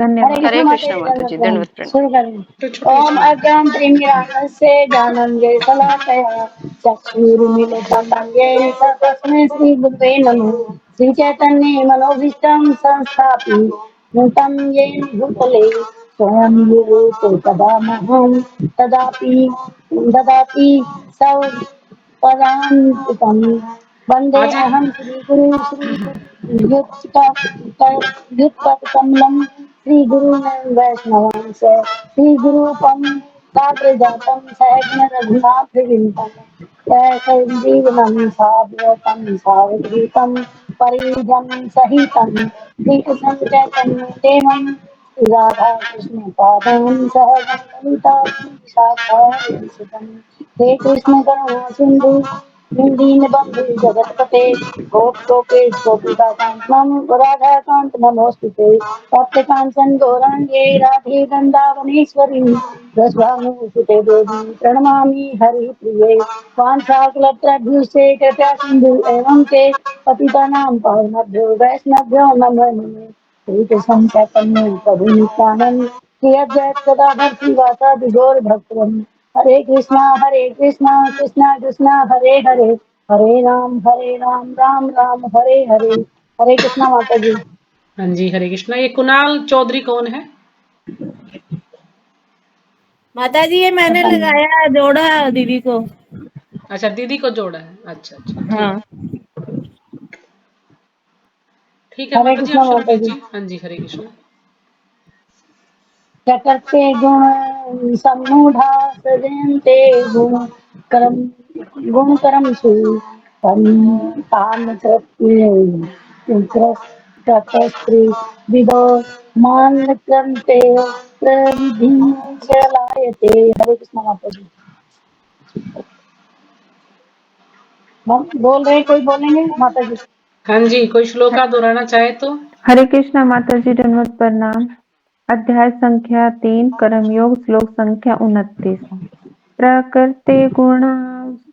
धन्यवाद। हरे कृष्ण माता जी, दंडवत प्रणाम। शुरू करें। तो छोटे ओम अज्ञानतिमिरान्धस्य ज्ञानाञ्जनशलाकया चक्षुरुन्मीलितं येन तस्मै श्रीगुरुवे नमः। श्रीचैतन्ये मनोभीष्टं स्थापितं येन भूतले स्वयं रूप तदामहं ददाति सपदान्तिकं वन्दे आज अहं श्रीगुरु श्रीयुक्तकमलं श्रीगुरु वैष्णवांश श्रीगुरूपं साग्रजातं सहगण रघुनाथविन्तं सजीवनं साद्वैतं सावधूतं परिजन सहितं श्रीकृष्णं चैतन्यदेवं राधा कृष्ण पादान् सहगणललिता श्रीशाखारिषितं हे कृष्ण करुणा सिन्धु दीनबन्धु जगत्पते गोपेश गोपिकान्तं राधाकान्त नमोऽस्तुते तप्तकाञ्चन गौराङ्गे राधे वृन्दावनेश्वरी रसभानुसुते देवी प्रणमामि हरिप्रिये वाञ्छाकुलप्रभुषे कृपया सिन्धु एवं च पतितानां पावनेभ्यो वैष्णवभ्यो नमो नमः श्रीकृष्णं चैतन्य प्रभु नित्यानन्द श्री अद्वैत गदाधर श्रीवासादि गौर भक्तवृंद हरे कृष्णा कृष्णा कृष्णा हरे हरे हरे राम राम राम हरे हरे। हरे कृष्णा माता जी। हाँ जी, हरे कृष्णा। ये कुणाल चौधरी कौन है? माता जी ये मैंने लगाया, जोड़ा दीदी को। अच्छा, दीदी को जोड़ा है। अच्छा अच्छा, हाँ। ठीक ठीक है हरे माता जी, आप कृष्णा शुरू माता जी। कीजिए। हाँ जी, हरे कृष्णा। प्रकृते गुण सम्मूढ़ा सजन्ते गुणकरम सु तान ततस्त्री विदो मान क्रमते प्रविधि चलायते। हरे कृष्ण माता जी। हम बोल रहे, कोई बोलेंगे माता जी? हाँ जी, कोई श्लोका दोहराना चाहे तो? हरे कृष्णा माता जी, दंडवत प्रणाम। अध्याय संख्या 3, कर्मयोग, श्लोक संख्या 29। प्रकृति गुण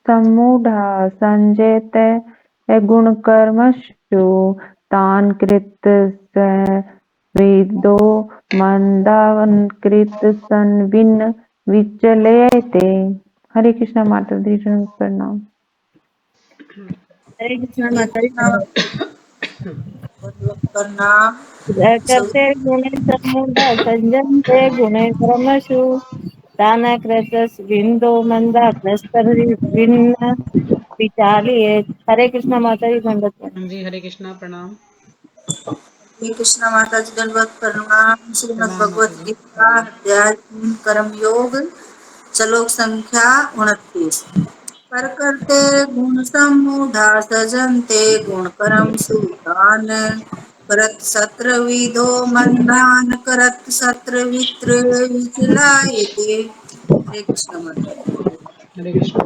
सम्मूढ़ा संजयते गुणकर्मसु तान् कृत विदो मंदान् कृत सन्विन् विचलयते। हरे कृष्णा माता जी, दंडवत प्रणाम। हरे कृष्णा हरे माता जी। कृष्णा प्रणाम। करते गुणे सम्मूढ़ संजन्ते गुणे कर्मसु तान कृतस् बिंदो मंदा क्रस्तर भिन्न विचालिए। हरे कृष्णा माता जी, दंडवत। हाँ जी, हरे कृष्णा, प्रणाम। हरे कृष्णा माता जी, दंडवत प्रणाम। श्रीमद् प्रणाम माता भगवत जी, गीता पढ़िए। अध्याय 3 कर्म योग श्लोक संख्या 29। कर करते गुण सम्मूढ़ा सजन्ते गुण कर्म सुतान करत सत्र विदो मंदान करत सत्र वित्र विचलायते। हरे कृष्णा माता जी। हरे कृष्णा।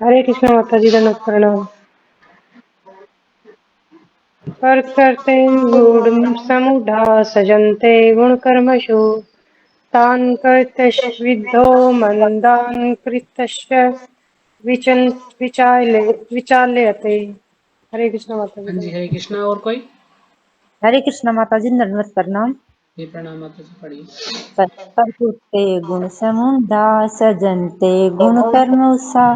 हरे कृष्ण माता जी, दंडवत प्रणाम। कर्ते गुण समुढ़ा सजन्ते गुण कर्मसु तान् कर्तश्विद्धो मंदान् कृतश्च विचाल्यते। हरे कृष्ण माता जी, हाँ जी, दंडवत। हरे कृष्णा। और कोई? हरे कृष्ण माता जी, दंडवत प्रणाम। जी, प्रणाम माता जी, पढ़िए। प्रकृते गुण समुदा सजन्ते गुण कर्म उषा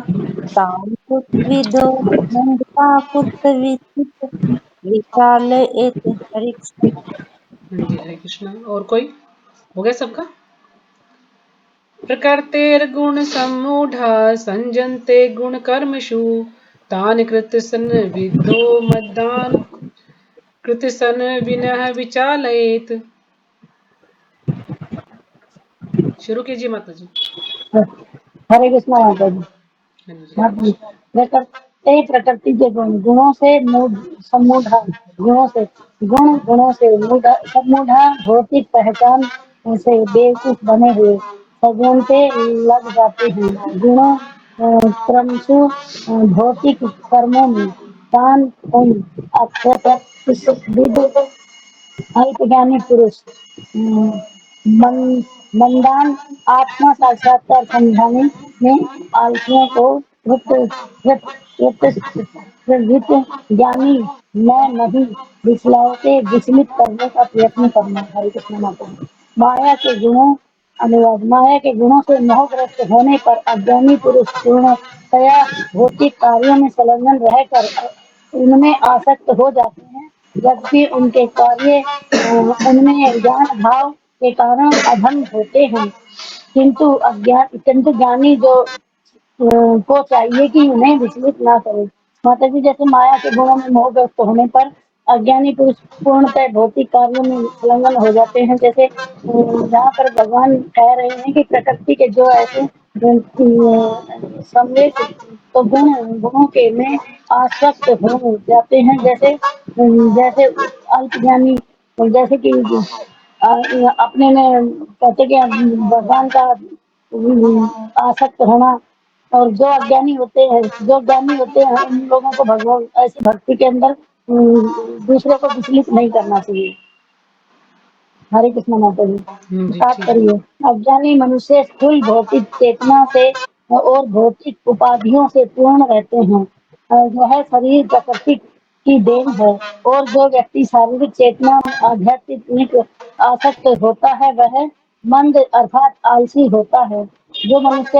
तान कुतविदो नंदता कुत विचित विशाल एत। हरे कृष्ण। हाँ जी, हरे कृष्णा। और कोई? हो गया सबका? प्रकृतेर्गुण सम्मूढ़ा संजन्ते गुण कर्मसु तान् कृतसन विद्धो मद्दान् कृतसन विनः विचालयेत। शुरू कीजिए माता जी। हरे कृष्णा माता जी। हाँ जी, हरे प्रकृति कृष्णा। प्रकृति के गुणों से सम्मूढ़ा गुणों से गुणों से सम्मूढ़ा भौतिक पहचान से बेवकूफ बने हुए सज्जनते लग जाते हैं गुणों क्रमशु भौतिक कर्मों में तान उन अप्रतिष्ठित अल्पज्ञानी पुरुष मंदान आत्मा साक्षात्कार समझाने में आलसियों को प्रवृत्त ज्ञानी मैं नहीं दिखलाते विचलित करने का प्रयत्न करना। हरे कृष्ण माता जी। माया के गुणों अनुवाद माया के गुणों से मोहग्रस्त होने पर अज्ञानी पुरुष पूर्णतया भौतिक कार्यों में संलग्न रहकर उनमें आसक्त हो जाते हैं, जबकि उनके कार्य उनमें ज्ञान भाव के कारण अधम होते हैं। किंतु ज्ञानी जो को चाहिए कि उन्हें विचलित ना करे। माता जी जैसे माया के गुणों में मोहग्रस्त होने पर अज्ञानी पुरुष पूर्णतः भौतिक कार्यों में संलग्न हो जाते हैं। जैसे जहाँ पर भगवान कह रहे हैं कि प्रकृति के जो ऐसे संवेश तो गुणों के में आसक्त हो जाते हैं। जैसे अल्पज्ञानी जैसे कि अपने में कहते कि भगवान का आसक्त होना। और जो ज्ञानी होते हैं उन लोगों को भगवान ऐसी भक्ति के अंदर दूसरे को विचलित नहीं करना चाहिए। हरे कृष्ण माता जी। जी स्टार्ट ठीक है। करिए। अज्ञानी मनुष्य स्थूल भौतिक चेतना से और भौतिक उपाधियों से पूर्ण रहते हैं। यह शरीर प्रकृति की देन है। और जो व्यक्ति शारीरिक चेतना में आध्यात्मिक आसक्त होता है वह मंद अर्थात आलसी होता है। जो मनुष्य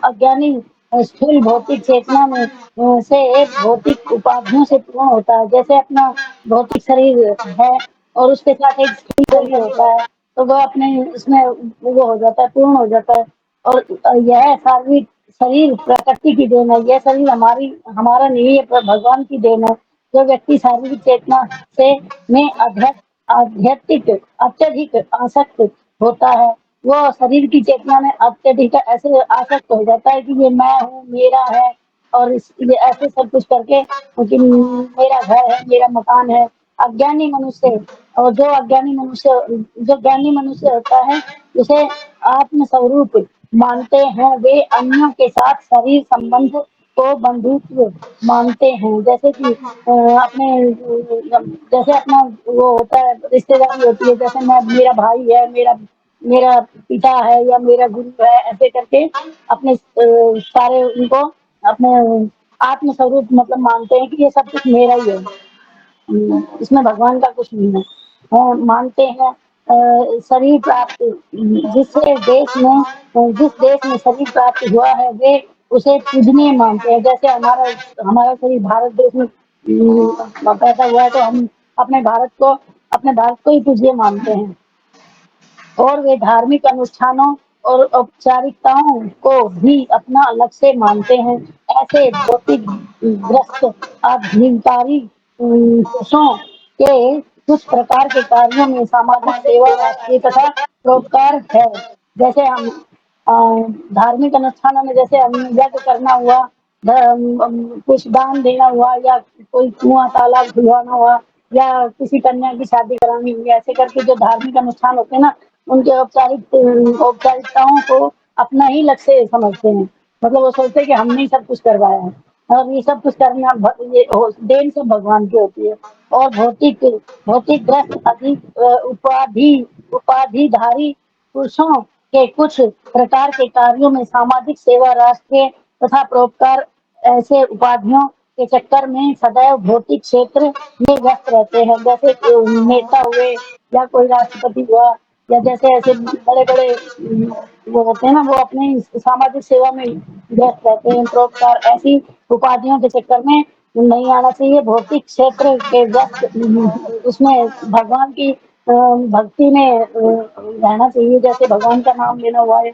अज्ञानी स्थूल भौतिक चेतना में से भौतिक उपाधियों से पूर्ण होता है। जैसे अपना भौतिक शरीर है और उसके साथ एक स्थूल शरीर होता है, तो वह अपने उसमें वो हो जाता है, पूर्ण हो जाता है। और यह शारीरिक शरीर प्रकृति की देन है। यह शरीर हमारा नहीं है, पर भगवान की देन है। जो व्यक्ति शारीरिक चेतना से में आध्यात्मिक अत्यधिक आसक्त होता है, वो शरीर की चेतना में अत्यधिक ऐसे आसक्त हो जाता है कि ये मैं हूँ, मेरा है। और ये ऐसे सब कुछ करके कि मेरा घर है, मेरा मकान है। अज्ञानी मनुष्य और जो ज्ञानी मनुष्य होता है उसे आत्म स्वरूप मानते हैं। वे अन्यों के साथ शरीर संबंध को बंधुत्व मानते हैं। जैसे कि जैसे अपना वो होता है, रिश्तेदारी होती है। जैसे मैं मेरा भाई है, मेरा पिता है या मेरा गुरु है, ऐसे करके अपने सारे उनको अपने आत्म स्वरूप मतलब मानते हैं कि ये सब कुछ मेरा ही है। इसमें भगवान का कुछ नहीं है। मानते हैं शरीर प्राप्त जिस देश में शरीर प्राप्त हुआ है वे उसे पूजनीय मानते हैं। जैसे हमारा शरीर भारत देश में पैदा हुआ है, तो हम अपने भारत को ही पूज्य मानते हैं। और वे धार्मिक अनुष्ठानों और औपचारिकताओं को भी अपना लक्ष्य मानते हैं। ऐसे भौतिक ग्रस्त अधिकारी पुरुषों के कुछ प्रकार के कार्यों में सामाजिक सेवा, राष्ट्रीय तथा परोपकार है। जैसे हम अ, धार्मिक अनुष्ठानों में जैसे हम यज्ञ करना हुआ, कुछ दान देना हुआ, या कोई कुआं तालाब खुलवाना हुआ, या किसी कन्या की शादी करानी हुई, ऐसे करके जो धार्मिक अनुष्ठान होते हैं ना, उनके औपचारिकताओं को अपना ही लक्ष्य समझते हैं। मतलब वो सोचते हैं कि हमने ही सब कुछ करवाया है। और ये सब कुछ करना देन सब भगवान की होती है। और भौतिक ग्रस्त अधिक उपाधिधारी पुरुषों के कुछ प्रकार के कार्यों में सामाजिक सेवा, राष्ट्रीय तथा परोपकार ऐसे उपाधियों के चक्कर में सदैव भौतिक क्षेत्र में व्यस्त रहते हैं। जैसे नेता हुए या कोई राष्ट्रपति हुआ, या जैसे ऐसे बड़े बड़े वो होते हैं ना, वो अपने सामाजिक सेवा में व्यस्त रहते हैं। परोपकार ऐसी उपाधियों के चक्कर में नहीं आना चाहिए। भौतिक क्षेत्र के व्यस्त उसमें भगवान की भक्ति में रहना चाहिए। जैसे भगवान का नाम लेना हुआ, या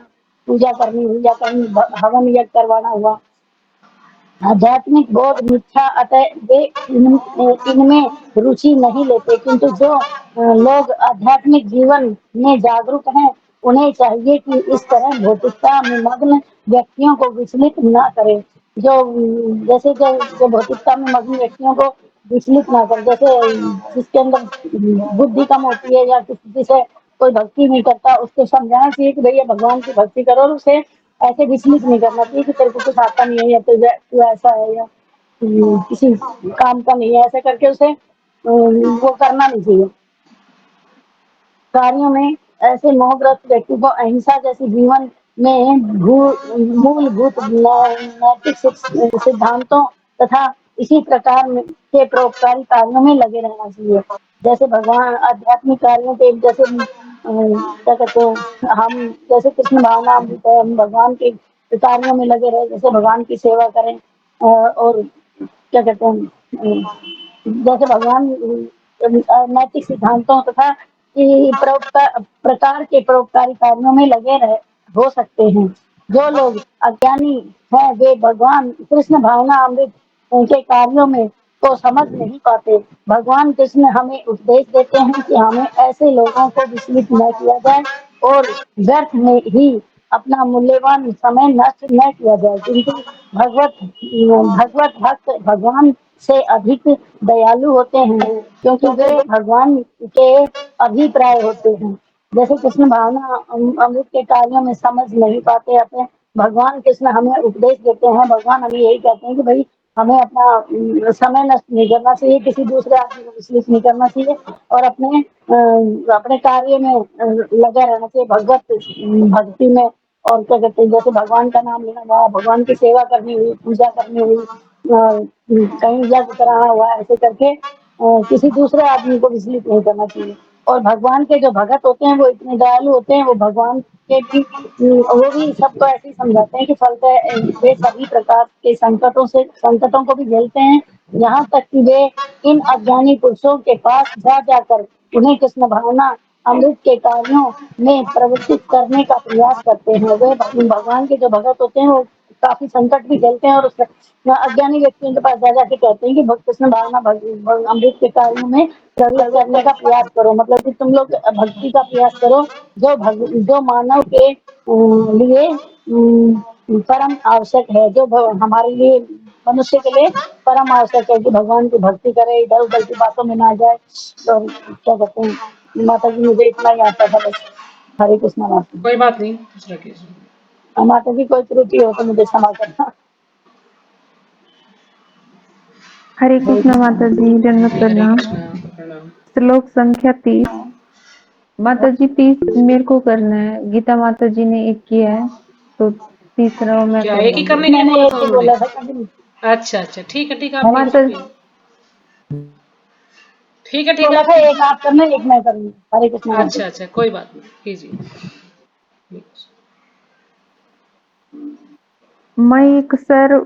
पूजा करनी हुई, या कहीं हवन यज्ञ करवाना हुआ। आध्यात्मिक बोध मिथ्या, अतः वे इनमें रुचि नहीं लेते। किंतु जो लोग आध्यात्मिक जीवन में जागरूक हैं, उन्हें चाहिए कि इस तरह भौतिकता में मग्न व्यक्तियों को विचलित न करें। जैसे जो भौतिकता में मग्न व्यक्तियों को विचलित ना करें। जैसे जिसके अंदर बुद्धि कम होती है, या किसी से कोई भक्ति नहीं करता, उसको समझाना चाहिए कि भैया भगवान की भक्ति करो। और उसे ऐसे विचलित नहीं करना चाहिए कि तेरे को कुछ आता नहीं है, या तू ऐसा है, या किसी काम का नहीं है, ऐसे करके उसे वो करना नहीं चाहिए। कार्यों में ऐसे मोहग्रस्त व्यक्ति को अहिंसा जैसी जीवन में मूलभूत नैतिक सिद्धांतों तथा इसी प्रकार के परोपकारी कार्यों में लगे रहना चाहिए। जैसे भगवान आध्यात्मिक कार्यों के जैसे क्या कहते हैं, हम जैसे कृष्ण भावना अमृत है, हम भगवान के कार्यों में लगे रहे, जैसे भगवान की सेवा करें और क्या कहते हैं जैसे भगवान नैतिक सिद्धांतों तथा प्रकार के परोपकारी कार्यों में लगे रह हो सकते हैं। जो लोग अज्ञानी हैं वे भगवान कृष्ण भावना अमृत के कार्यों में को समझ नहीं पाते। भगवान कृष्ण हमें उपदेश देते हैं कि हमें ऐसे लोगों को विचलित न किया जाए और व्यर्थ में ही अपना मूल्यवान समय नष्ट न किया जाए, किंतु भगवत भक्त भगवान से अधिक दयालु होते हैं क्योंकि वे भगवान के अभिप्राय होते हैं। जैसे कृष्ण भावना अमृत के कार्यों में समझ नहीं पाते अपने भगवान कृष्ण हमें उपदेश देते हैं। भगवान हमें यही कहते हैं कि भाई हमें अपना समय नष्ट नहीं करना चाहिए, किसी दूसरे आदमी को विचलित नहीं करना चाहिए और अपने कार्य में लगा रहना चाहिए, भगवत भक्ति में। और क्या कहते हैं जैसे भगवान का नाम लेना हुआ, भगवान की सेवा करनी हुई, पूजा करनी हुई, कहीं यज्ञ कराना हुआ, ऐसे करके किसी दूसरे आदमी को विचलित नहीं करना चाहिए। और भगवान के जो भगत होते हैं वो इतने दयालु होते हैं, वो भगवान के भी वो भी सबको ऐसे ही समझाते हैं कि फलतः वे सभी प्रकार के संकटों को भी झेलते हैं, यहाँ तक कि वे इन अज्ञानी पुरुषों के पास जा जाकर उन्हें कृष्ण भावना अमृत के कार्यों में प्रवृत्तित करने का प्रयास करते हैं। वे भगवान के जो भगत होते हैं वो काफी संकट भी झेलते हैं और उस अज्ञानी व्यक्तियों के पास जा जाके कहते हैं कि कृष्ण भावना अमृत के कार्यों में प्रवृत्त करने का प्रयास करो, मतलब कि तुम लोग भक्ति का प्रयास करो जो मानव के लिए परम आवश्यक है, जो हमारे लिए मनुष्य के लिए परम आवश्यक है कि भगवान की भक्ति करे, इधर उधर की बातों में ना जाए। तो क्या कहते हैं माता जी, मुझे इतना ही आता था बस। हरे कृष्णा माता जी। कोई बात नहीं, दूसरा केस। माता जी कोई त्रुटि हो तो मुझे क्षमा करना। हरे हरे कृष्ण कृष्णा माता माता जी, दंडवत जी हरे प्रणाम। कृष्णा, प्रणाम। श्लोक संख्या 30। माता जी 30 मेरे को करना है, गीता माता जी ने एक किया है तो तीसरा मैं क्या कर एक ही लूंगी। करने के लिए मैंने बोला था एक ही उन्होंने? बोला था कभी। अच्छा अच्छा, ठीक है ठीक है, आप माता कीजिए कोई। ठीक है ठीक है, बोला आप था एक कीजिए। आप करना एक मैं करूंगी। हरे कृष्णा माता अच्छा जी। अच्छा, कोई बात नहीं, कीजिए। मयि सर्व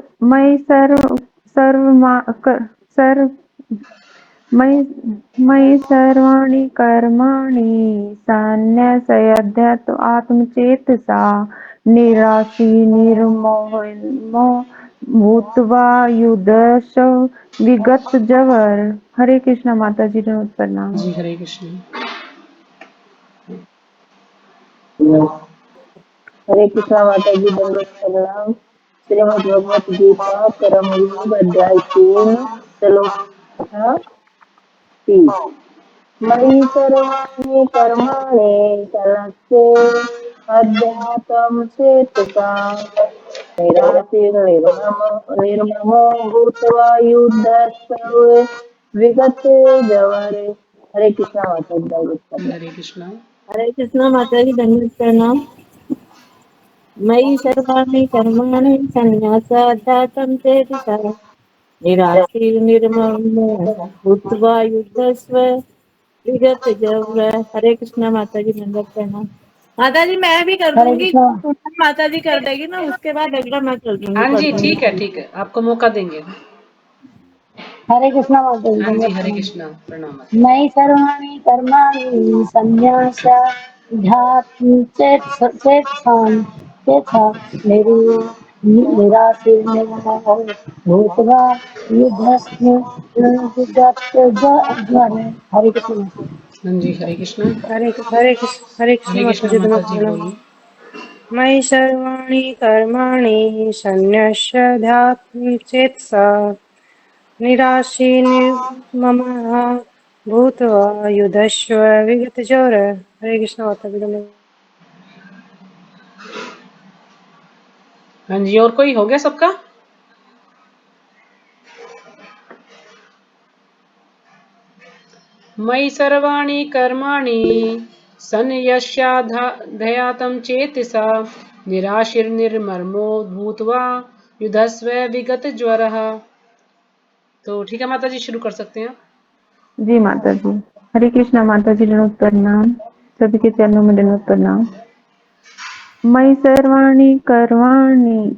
मयि सर्वाणि कर्माणि सन्न्यासयध्यात्म आत्मचेतसा निराशी निर्मोहो भूत्वा युधश विगत जवर। हरे कृष्णा माता जी ने प्रणाम। जी हरे कृष्ण। हरे कृष्णा माता जी, दंडवत प्रणाम। श्रीमद् भगवत गीता कर्म योग अध्याय 3 श्लोक संख्या 30। मयि सर्वाणि कर्माणि सनस्य अध्यात्म चेतसा निराशीर निर्ममो भूत्वा युद्धस्व विगत जवरे। हरे कृष्णा माता जी, दंडवत जी प्रणाम। हरे कृष्णा। हरे कृष्णा माता जी, दंडवत प्रणाम। मयि सर्वाणि कर्माणि सन्न्यासाध्यात्मं चेतसा निराशीर् निर्ममो भूत्वा युद्धस्व विगत जव्र। हरे कृष्णा माता जी, दंडवत प्रणाम। माता जी मैं भी कर हरे दूंगी, कृष्णा। माता जी कर देगी ना, उसके बाद अगला मैं कर दूंगी, हाँ पढ़ जी दूंगी। ठीक है, आपको मौका देंगे। हरे कृष्णा माता जी, हाँ जी दंडवत हरे प्रणाम। कृष्णा, प्रणाम माता जी। मयि सर्वाणि कर्माणि सन्न्यासाध्यात्म चेतसाम् यथा निराशीर्निर्ममो भूत्वा युद्धस्म विगतज्वर। हरे कृष्ण माता जी। हाँ जी हरे कृष्णा। हरे कृष्ण हरे माता कृष्णा जी, माता दंडवत जी प्रणाम। बोलिए। मयि सर्वाणि कर्माणि सन्न्यस्य चेतसा निराशी निर्ममः भूत्वा युधस्व विगत जोर। हरे कृष्ण माता जी, दंडवत। हाँ जी, और कोई हो गया सबका? मयि सर्वाणि कर्माणि सन्न्यस्याध्यात्म चेतसा निराशीर्निर्ममो भूत्वा युधस्व विगत ज्वरः। तो ठीक है माता जी, शुरू कर सकते हैं। जी माता जी। हरे कृष्णा माता जी, दंडवत प्रणाम। सभी के चरणों में दंडवत प्रणाम। मयि सर्वाणि कर्माणि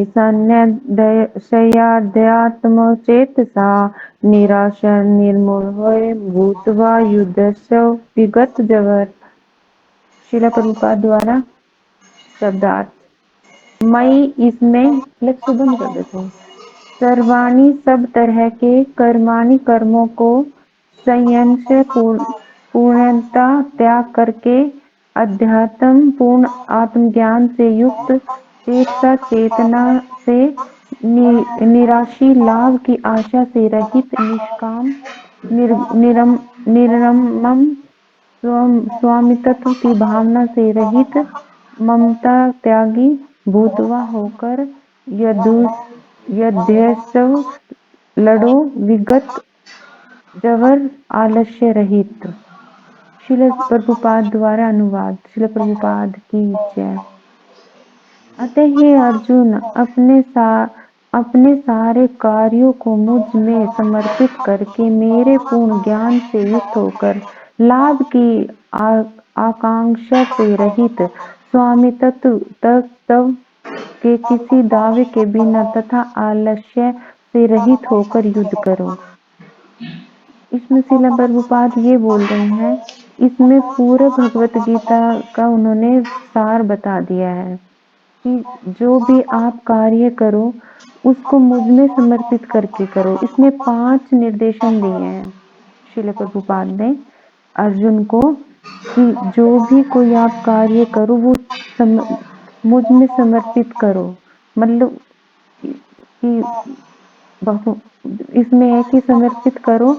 सन्न्यस्याध्यात्मचेतसा निराशा निर्मूढः भूत्वा युद्धस्य विगत जवर। शिला प्रभुपाद द्वारा शब्दार्थ। मई इसमें लक्ष्य बंद कर देते हैं। सर्वाणी सब तरह के कर्माणि कर्मों को संयम से पूर्णता त्याग करके अध्यात्म पूर्ण आत्मज्ञान से युक्त चेतसा चेतना से निराशी लाभ की आशा से रहित निष्काम निर्मम स्वामित्व की भावना से रहित ममता त्यागी भूतवा होकर यद्यस्व लड़ो विगत जवर आलस्य रहित। शिल प्रभुपाद द्वारा अनुवाद। शिल प्रभुपाद की जय। अतः हे अर्जुन, अपने सारे कार्यों को मुझ में समर्पित करके मेरे पूर्ण ज्ञान से युक्त होकर लाभ की आकांक्षा से रहित स्वामित्व के किसी दावे के बिना तथा आलस्य से रहित होकर युद्ध करो। इसमें शिला प्रभुपाद ये बोल रहे हैं, इसमें पूरे भगवत गीता का उन्होंने सार बता दिया है कि जो भी आप कार्य करो उसको मुझ में समर्पित करके करो। इसमें 5 निर्देशन दिए हैं शिला प्रभुपाद ने अर्जुन को कि जो भी कोई आप कार्य करो वो मुझ में समर्पित करो। मतलब कि इसमें है कि समर्पित करो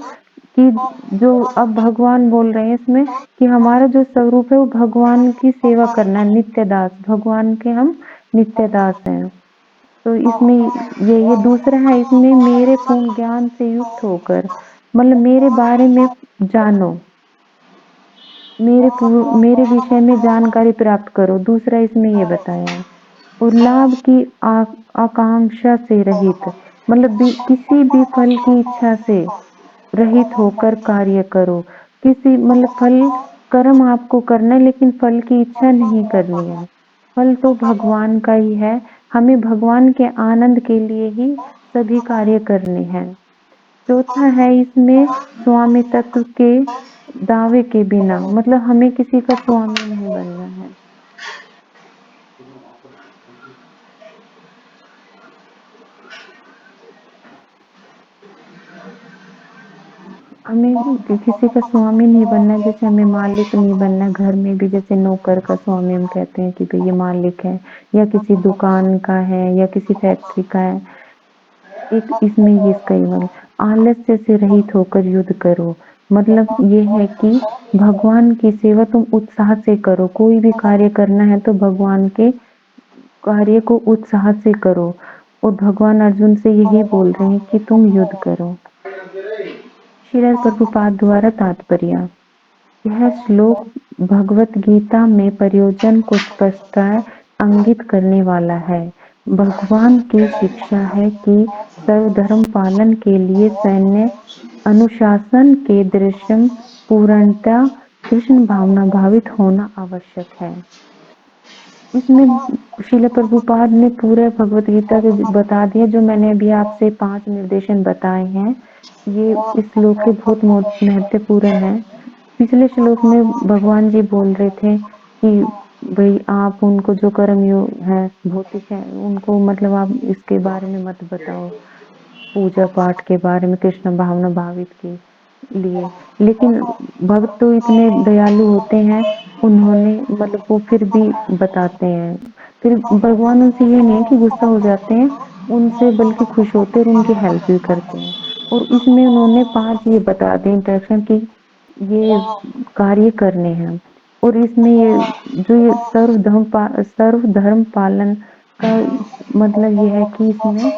कि जो अब भगवान बोल रहे हैं इसमें कि हमारा जो स्वरूप है वो भगवान की सेवा करना है, नित्य दास। भगवान के हम नित्य दास हैं। तो इसमें ये दूसरा है, इसमें मेरे पूर्ण ज्ञान से युक्त होकर, मतलब मेरे बारे में जानो, मेरे विषय में जानकारी प्राप्त करो। दूसरा इसमें ये बताया है। और लाभ की आकांक्षा से रहित, मतलब किसी भी फल की इच्छा से रहित होकर कार्य करो। किसी मतलब फल कर्म आपको करना है लेकिन फल की इच्छा नहीं करनी है। फल तो भगवान का ही है, हमें भगवान के आनंद के लिए ही सभी कार्य करने हैं। चौथा है इसमें स्वामी तत्व के दावे के बिना, मतलब हमें किसी का स्वामी नहीं बनना है। हमें किसी का स्वामी नहीं बनना है, जैसे हमें मालिक नहीं बनना है। घर में भी जैसे नौकर का स्वामी हम कहते हैं कि भाई ये मालिक है, या किसी दुकान का है या किसी फैक्ट्री का है। एक इसमें ये केवल आलस्य से रहित होकर युद्ध करो, मतलब ये है कि भगवान की सेवा तुम उत्साह से करो। कोई भी कार्य करना है तो भगवान के कार्य को उत्साह से करो। और भगवान अर्जुन से यही बोल रहे हैं कि तुम युद्ध करो। श्रील प्रभुपाद द्वारा तात्पर्य। यह श्लोक भगवत गीता में प्रयोजन को स्पष्टतः इंगित करने वाला है। भगवान की शिक्षा है कि सर्वधर्म पालन के लिए सैन्य अनुशासन के दृश्य पूर्णतः कृष्ण भावना भावित होना आवश्यक है। इसमें श्रील प्रभुपाद ने पूरे भगवत गीता के बता दिया। जो मैंने अभी आपसे 5 निर्देशन बताए हैं, ये इस श्लोक के बहुत महत्वपूर्ण है। पिछले श्लोक में भगवान जी बोल रहे थे कि भाई आप उनको जो कर्म योग है भौतिक है उनको, मतलब आप इसके बारे में मत बताओ, पूजा पाठ के बारे में कृष्ण भावना भावित के लिए। लेकिन भक्त तो इतने दयालु होते हैं, उन्होंने मतलब वो फिर भी बताते हैं। फिर भगवान उनसे ये नहीं है कि गुस्सा हो जाते हैं, उनसे बल्कि खुश होते हैं और उनकी हेल्प भी करते हैं। और इसमें उन्होंने 5 ये बता दिए इंस्ट्रक्शन की ये कार्य करने हैं। और इसमें ये जो ये सर्वधर्म पालन का मतलब ये है कि इसमें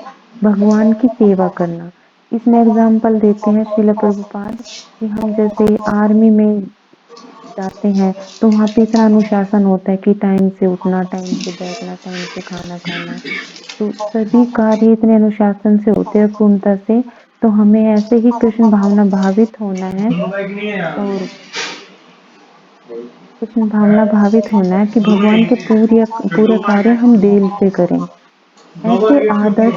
भगवान की सेवा करना। इसमें एग्जाम्पल देते हैं श्रील प्रभुपाद कि हम जैसे आर्मी में जाते हैं तो वहाँ पे इतना अनुशासन होता है कि टाइम से उठना, टाइम से बैठना, टाइम से खाना खाना, तो सभी कार्य इतने अनुशासन से होते हैं पूर्णता से। तो हमें ऐसे ही कृष्ण भावना भावित होना है और कृष्ण भावना भावित होना है कि भगवान के पूरे कार्य हम दिल से करें। ऐसे आदर्श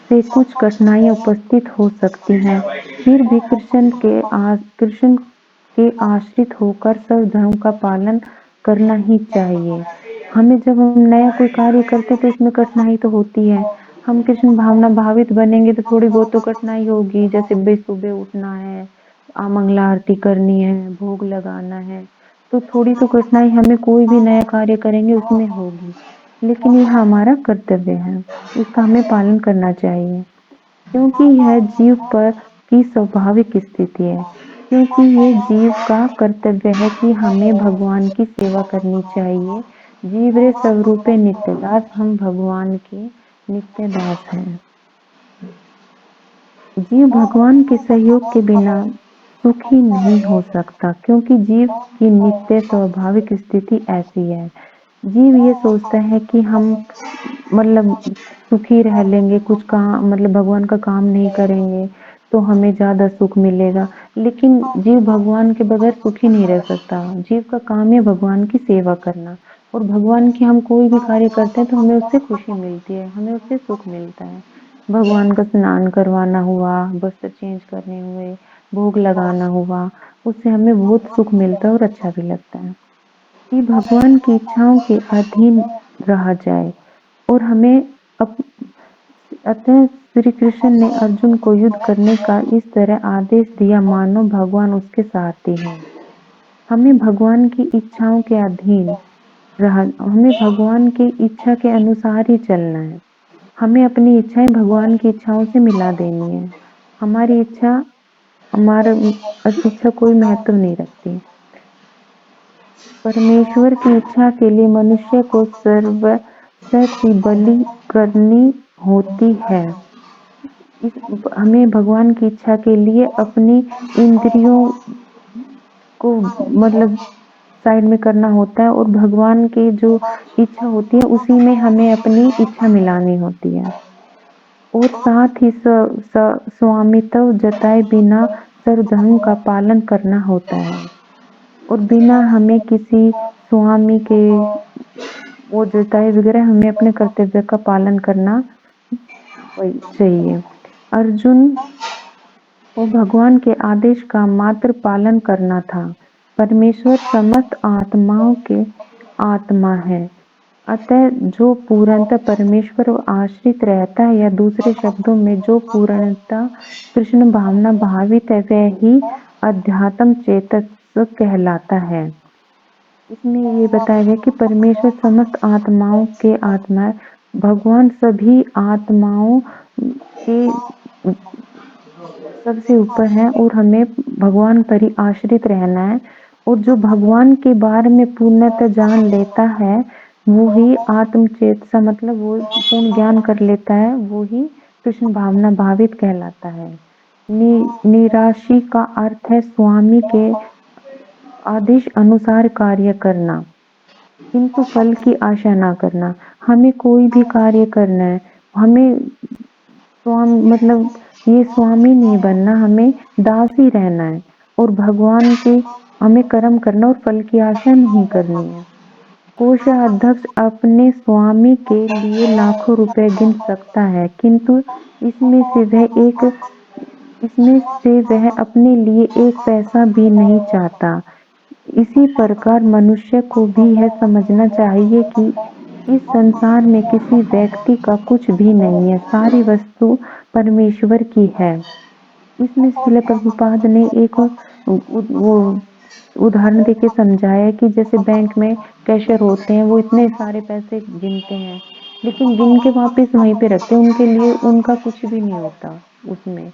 से कुछ कठिनाइयां उपस्थित हो सकती हैं, फिर भी कृष्ण के आश्रित होकर सब धर्म का पालन करना ही चाहिए। हमें जब हम नया कोई कार्य करते हैं तो इसमें कठिनाई तो होती है। हम कृष्ण भावना भावित बनेंगे तो थोड़ी बहुत तो कठिनाई होगी, जैसे सुबह उठना है, मंगला आरती करनी है, भोग लगाना है, तो थोड़ी तो कठिनाई हमें कोई भी नया कार्य करेंगे उसमें होगी। लेकिन यह हमारा कर्तव्य है, इसका हमें पालन करना चाहिए, क्योंकि यह जीव पर की स्वाभाविक स्थिति है। क्योंकि ये जीव का कर्तव्य है कि हमें भगवान की सेवा करनी चाहिए। जीव रे स्वरूपे नित्य दास, हम भगवान के नित्य दास हैं। जीव भगवान के सहयोग के बिना सुखी नहीं हो सकता, क्योंकि जीव की नित्य स्वाभाविक स्थिति ऐसी है। जीव ये सोचता है कि हम मतलब सुखी रह लेंगे, कुछ काम मतलब भगवान का काम नहीं करेंगे तो हमें ज्यादा सुख मिलेगा, लेकिन जीव भगवान के बगैर सुखी नहीं रह सकता। जीव का काम है भगवान की सेवा करना, और भगवान की हम कोई भी कार्य करते हैं तो हमें उससे खुशी मिलती है, हमें उससे सुख मिलता है। भगवान का स्नान करवाना हुआ, वस्त्र चेंज करने हुए, भोग लगाना हुआ, उससे हमें बहुत सुख मिलता है और अच्छा भी लगता है कि भगवान की इच्छाओं के अधीन रहा जाए। और हमें अतः श्री कृष्ण ने अर्जुन को युद्ध करने का इस तरह आदेश दिया मानो भगवान उसके सारथी हैं। हमें भगवान की इच्छाओं के अधीन हमें भगवान की इच्छा के अनुसार ही चलना है। हमें अपनी इच्छाएं भगवान की इच्छाओं से मिला देनी है। हमारी इच्छा हमारा इच्छा कोई महत्व नहीं रखती। परमेश्वर की इच्छा के लिए मनुष्य को सर्वस्व की बलि करनी होती है। हमें भगवान की इच्छा के लिए अपनी इंद्रियों को मतलब साइड में करना होता है, और भगवान की जो इच्छा होती है उसी में हमें अपनी इच्छा मिलानी होती है। और साथ ही स्वामित्व जताए बिना सर्वधर्म का पालन करना होता है, और बिना हमें किसी स्वामी के वो जताए वगैरह हमें अपने कर्तव्य का पालन करना चाहिए। अर्जुन को भगवान के आदेश का मात्र पालन करना था। परमेश्वर समस्त आत्माओं के आत्मा है, अतः जो पूर्णतः परमेश्वर को आश्रित रहता है, या दूसरे शब्दों में जो पूर्णतः कृष्ण भावना भावित है, वह ही अध्यात्म चेतक कहलाता है। इसमें ये बताया गया कि परमेश्वर समस्त आत्माओं के आत्मा है। भगवान सभी आत्माओं के सबसे ऊपर है, और हमें भगवान पर ही आश्रित रहना है। और जो भगवान के बारे में पूर्णतः जान लेता है, वो ही आत्मचेत सा मतलब वो पूर्ण ज्ञान कर लेता है, वो ही कृष्ण भावना भावित कहलाता है। निराशी का अर्थ है स्वामी के आदेश अनुसार कार्य करना, किंतु फल की आशा ना करना। हमें कोई भी कार्य करना है, हमें मतलब ये स्वामी नहीं बनना, हमें दास ही रहना है, और भगवान के हमें कर्म करना और फल की आशा नहीं करनी है। कोषाध्यक्ष अपने स्वामी के लिए लाखों रुपए गिन सकता है, किंतु इसमें से वह अपने लिए एक पैसा भी नहीं चाहता। इसी प्रकार मनुष्य को भी यह समझना चाहिए कि इस संसार में किसी व्यक्ति का कुछ भी नहीं है, सारी वस्तु परमेश्वर की है। इसमें श्रील प्रभुपाद ने एक वो उदाहरण देके समझाया कि जैसे बैंक में कैशियर होते हैं, वो इतने सारे पैसे गिनते हैं, लेकिन गिन के वापस वहीं पे रखते हैं, उनके लिए उनका कुछ भी नहीं होता उसमें।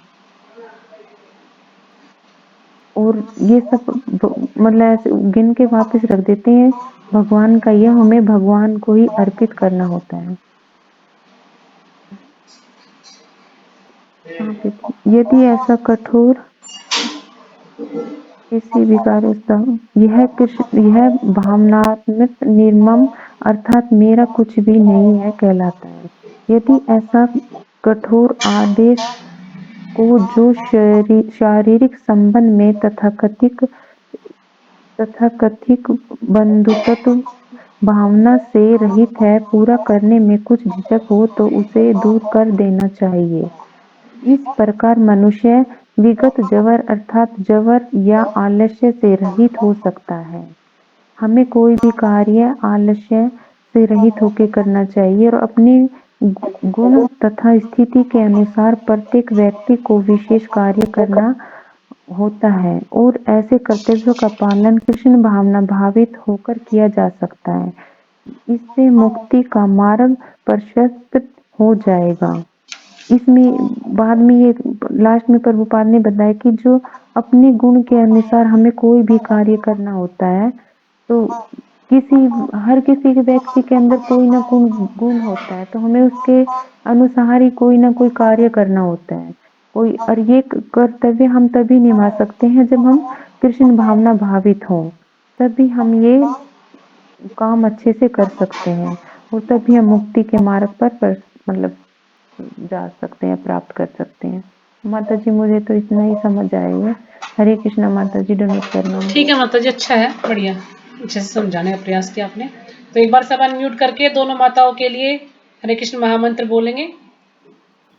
और ये सब मतलब ऐसे गिन के वापस रख देते हैं। भगवान का यह हमें भगवान को ही अर्पित करना होता है। यदि ऐसा कठोर इसी विकारों यह भावनात्मक निर्मम अर्थात मेरा कुछ भी नहीं है कहलाता है। यदि ऐसा कठोर आदेश को जो शारीरिक संबंध में तथाकथित बंधुत्व भावना से रहित है पूरा करने में कुछ झिझक हो तो उसे दूर कर देना चाहिए। इस प्रकार मनुष्य विगत जवर अर्थात जवर या आलस्य से रहित हो सकता है। हमें कोई भी कार्य आलस्य से रहित होकर करना चाहिए और अपने गुण तथा स्थिति के अनुसार प्रत्येक व्यक्ति को विशेष कार्य करना होता है और ऐसे कर्तव्यों का पालन कृष्ण भावना भावित होकर किया जा सकता है। इससे मुक्ति का मार्ग प्रशस्त हो जाएगा। इसमें बाद में ये लास्ट में प्रभुपाद ने बताया कि जो अपने गुण के अनुसार हमें कोई भी कार्य करना होता है तो हर किसी के व्यक्ति के अंदर कोई ना कोई गुण होता है तो हमें उसके अनुसार ही कोई ना कोई कार्य करना होता है। और ये कर्तव्य हम तभी निभा सकते हैं जब हम कृष्ण भावना भावित हों, तभी हम ये काम अच्छे से कर सकते हैं और तभी हम मुक्ति के मार्ग पर मतलब जा सकते हैं, प्राप्त कर सकते हैं। माता जी मुझे तो इतना ही समझ आएगा। हरे कृष्णा माता जी, दंडवत प्रणाम। ठीक है माता जी, अच्छा है, बढ़िया, अच्छे से समझाने का प्रयास किया आपने। तो एक बार सब अनम्यूट करके दोनों माताओं के लिए हरे कृष्ण महामंत्र बोलेंगे।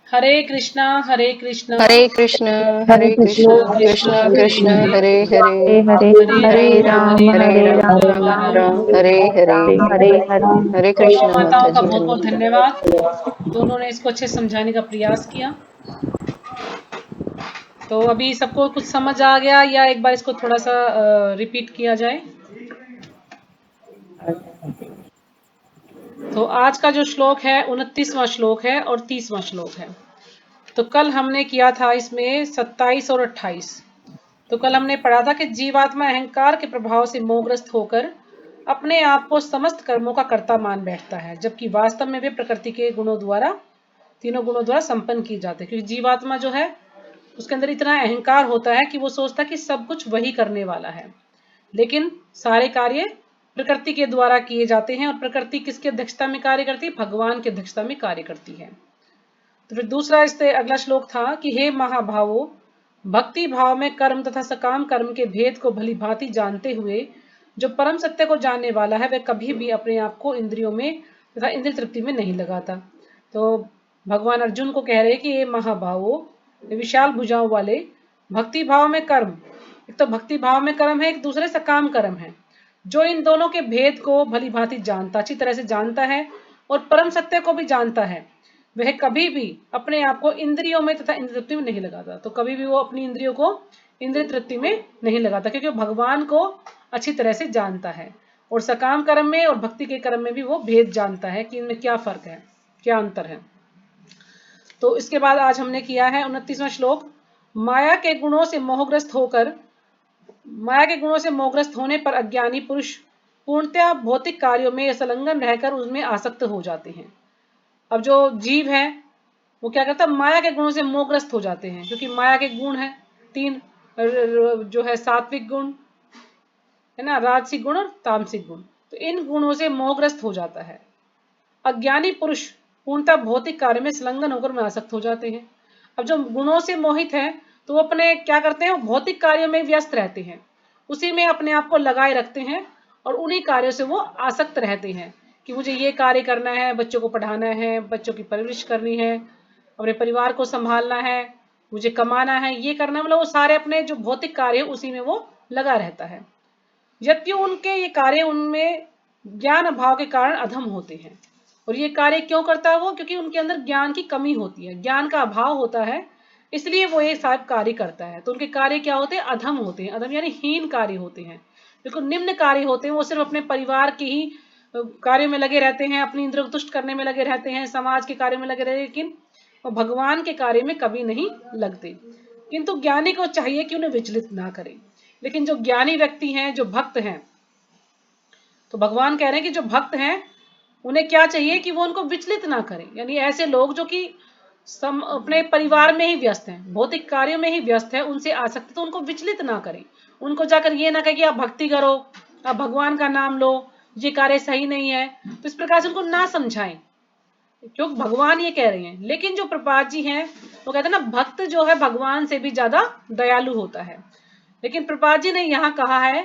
हरे कृष्णा हरे कृष्णा हरे कृष्ण कृष्ण कृष्ण कृष्ण हरे हरे हरे हरे राम राम राम हरे हरे हरे हरे। हरे दोनों कृष्ण माता माताओं का जी बहुत बहुत धन्यवाद। धन्यवाद। दोनों ने इसको अच्छे से समझाने का प्रयास किया। तो अभी सबको कुछ समझ आ गया या एक बार इसको थोड़ा सा रिपीट किया जाए? तो आज का जो श्लोक है 29वां श्लोक है और 30वां श्लोक है। तो कल हमने किया था इसमें 27 और 28। तो कल हमने पढ़ा था कि जीवात्मा अहंकार के प्रभाव से मोहग्रस्त होकर अपने आप को समस्त कर्मों का कर्ता मान बैठता है, जबकि वास्तव में वे प्रकृति के तीनों गुणों द्वारा संपन्न की जाते हैं। क्योंकि जीवात्मा जो है उसके अंदर इतना अहंकार होता है कि वो सोचता है कि सब कुछ वही करने वाला है, लेकिन सारे कार्य प्रकृति के द्वारा किए जाते हैं और प्रकृति किसकी अध्यक्षता में कार्य करती है? भगवान की अध्यक्षता में कार्य करती है। तो फिर दूसरा इससे अगला श्लोक था कि हे महाभावो, भक्ति भाव में कर्म तथा सकाम कर्म के भेद को भली भांति जानते हुए जो परम सत्य को जानने वाला है वह कभी भी अपने आप को इंद्रियों में तथा इंद्रिय तृप्ति में नहीं लगाता। तो भगवान अर्जुन को कह रहे हैं कि ये महाभावो, विशाल भुजाओं वाले, भक्ति भाव में कर्म, एक तो भक्ति भाव में कर्म है, एक दूसरे सकाम कर्म है, जो इन दोनों के भेद को भली भांति जानता, अच्छी तरह से जानता है और परम सत्य को भी जानता है, वह कभी भी अपने आप को इंद्रियों में तथा इंद्रिय तृप्ति में नहीं लगाता। तो कभी भी वो अपनी इंद्रियों को इंद्रिय तृप्ति में नहीं लगाता, क्योंकि भगवान को अच्छी तरह से जानता है और सकाम कर्म में और भक्ति के कर्म में भी वो भेद जानता है कि इनमें क्या फर्क है, क्या अंतर है। तो इसके बाद आज हमने किया है 29वां श्लोक। माया के गुणों से मोहग्रस्त होने पर अज्ञानी पुरुष पूर्णतया भौतिक कार्यों में संलग्न रहकर उसमें आसक्त हो जाते हैं। अब जो जीव है वो क्या करता है? माया के गुणों से मोहग्रस्त हो जाते हैं, क्योंकि माया के गुण है 3, जो है सात्विक गुण है ना, राजसिक गुण और तामसिक गुण। तो इन गुणों से मोहग्रस्त हो जाता है। अज्ञानी पुरुष पूर्णतः भौतिक कार्य में संलग्न होकर में आसक्त हो जाते हैं। अब जो गुणों से मोहित है तो वो अपने क्या करते हैं? भौतिक कार्यों में व्यस्त रहते हैं, उसी में अपने आप को लगाए रखते हैं और उन्हीं कार्यों से वो आसक्त रहते हैं कि मुझे ये कार्य करना है, बच्चों को पढ़ाना है, बच्चों की परवरिश करनी है, अपने परिवार को संभालना है, मुझे कमाना है, ये करना, मतलब वो सारे अपने जो भौतिक कार्य है उसी में वो लगा रहता है। यद्यपि उनके ये कार्य उनमें ज्ञान अभाव के कारण अधम होते हैं। और ये कार्य क्यों करता है वो? क्योंकि उनके अंदर ज्ञान की कमी होती है, ज्ञान का अभाव होता है, इसलिए वो ये सब कार्य करता है। तो उनके कार्य क्या होते हैं? अधम होते हैं। अधम यानी हीन कार्य होते हैं, बिल्कुल निम्न कार्य होते हैं। वो सिर्फ अपने परिवार के ही कार्यों में लगे रहते हैं, अपनी इंद्रियों को तुष्ट करने में लगे रहते हैं, समाज के कार्यों में लगे रहते हैं, लेकिन वो भगवान के कार्य में कभी नहीं लगते। किंतु ज्ञानी को चाहिए कि उन्हें विचलित ना करें। लेकिन जो ज्ञानी व्यक्ति हैं, जो भक्त हैं, तो भगवान कह रहे हैं कि जो भक्त हैं उन्हें क्या चाहिए कि वो उनको विचलित ना करें। यानी ऐसे लोग जो कि अपने परिवार में ही व्यस्त हैं, भौतिक कार्यों में ही व्यस्त हैं, उनसे आसक्त, तो उनको विचलित ना करें, उनको जाकर ये ना कहे कि आप भक्ति करो, आप भगवान का नाम लो, ये कार्य सही नहीं है। तो इस प्रकार से उनको ना समझाएं, क्योंकि भगवान ये कह रहे हैं। लेकिन जो प्रपात जी हैं वो कहते हैं ना, भक्त जो है भगवान से भी ज्यादा दयालु होता है। लेकिन प्रपात जी ने यहाँ कहा है,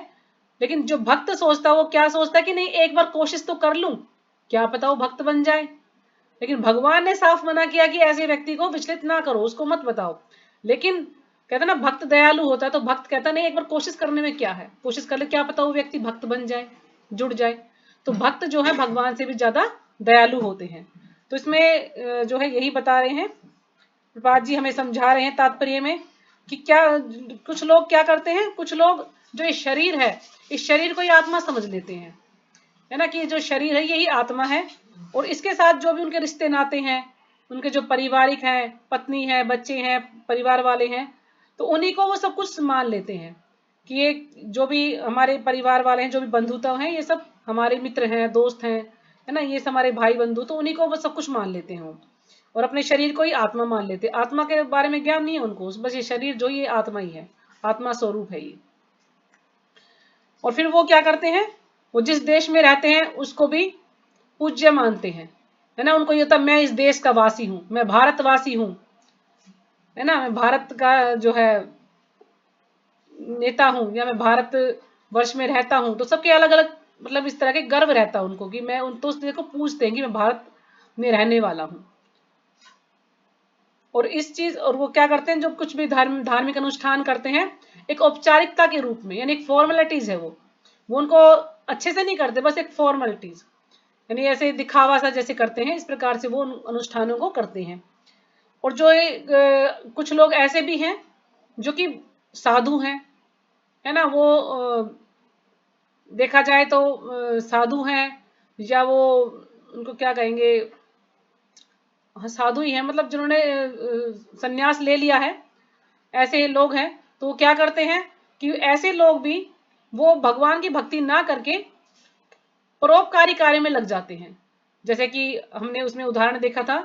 लेकिन जो भक्त सोचता है वो क्या सोचता है कि नहीं एक बार कोशिश तो कर लूं, क्या पता वो भक्त बन जाए। लेकिन भगवान ने साफ मना किया कि ऐसे व्यक्ति को विचलित ना करो, उसको मत बताओ। लेकिन कहते ना भक्त दयालु होता है, तो भक्त कहता नहीं एक बार कोशिश करने में क्या है, कोशिश कर ले, क्या पता वो व्यक्ति भक्त बन जाए, जुड़ जाए। तो भक्त जो है भगवान से भी ज्यादा दयालु होते हैं। तो इसमें जो है यही बता रहे हैं प्रपात जी, हमें समझा रहे हैं तात्पर्य में कि क्या कुछ लोग क्या करते हैं, कुछ लोग जो ये शरीर है, इस शरीर को ही आत्मा समझ लेते हैं, है ना, कि जो शरीर है यही आत्मा है, और इसके साथ जो भी उनके रिश्ते नाते हैं, उनके जो पारिवारिक हैं, पत्नी है, बच्चे हैं, परिवार वाले हैं, तो उन्हीं को वो सब कुछ मान लेते हैं कि ये जो भी हमारे परिवार वाले हैं, जो भी बंधुता हैं, ये सब हमारे मित्र हैं, दोस्त हैं, है ना, ये सब हमारे भाई बंधु, तो उन्हीं को वो सब कुछ मान लेते हैं और अपने शरीर को ही आत्मा मान लेते हैं। आत्मा के बारे में ज्ञान नहीं है उनको, बस ये शरीर जो ये आत्मा ही है, आत्मा स्वरूप है ये। और फिर वो क्या करते हैं, वो जिस देश में रहते हैं उसको भी पूज्य मानते हैं, है ना, उनको ये होता मैं इस देश का वासी हूं, मैं भारतवासी हूं, है ना, मैं भारत का जो है नेता हूं, या मैं भारत वर्ष में रहता हूं। तो सबके अलग अलग मतलब इस तरह के गर्व रहता है उनको कि मैं उन, तो उस देश को पूछते हैं कि मैं भारत में रहने वाला हूं। और इस चीज, और वो क्या करते हैं, जो कुछ भी धार्मिक अनुष्ठान करते हैं एक औपचारिकता के रूप में, यानी एक फॉर्मेलिटीज है, वो उनको अच्छे से नहीं करते, बस एक फॉर्मेलिटीज, यानी ऐसे दिखावा सा जैसे करते हैं, इस प्रकार से वो अनुष्ठानों को करते हैं। और जो कुछ लोग ऐसे भी हैं जो कि साधु हैं, है ना, वो देखा जाए तो साधु हैं, या वो उनको क्या कहेंगे, हाँ साधु ही है, मतलब जिन्होंने संन्यास ले लिया है, ऐसे लोग हैं। तो वो क्या करते हैं कि ऐसे लोग भी वो भगवान की भक्ति ना करके परोपकारी कार्य में लग जाते हैं। जैसे कि हमने उसमें उदाहरण देखा था,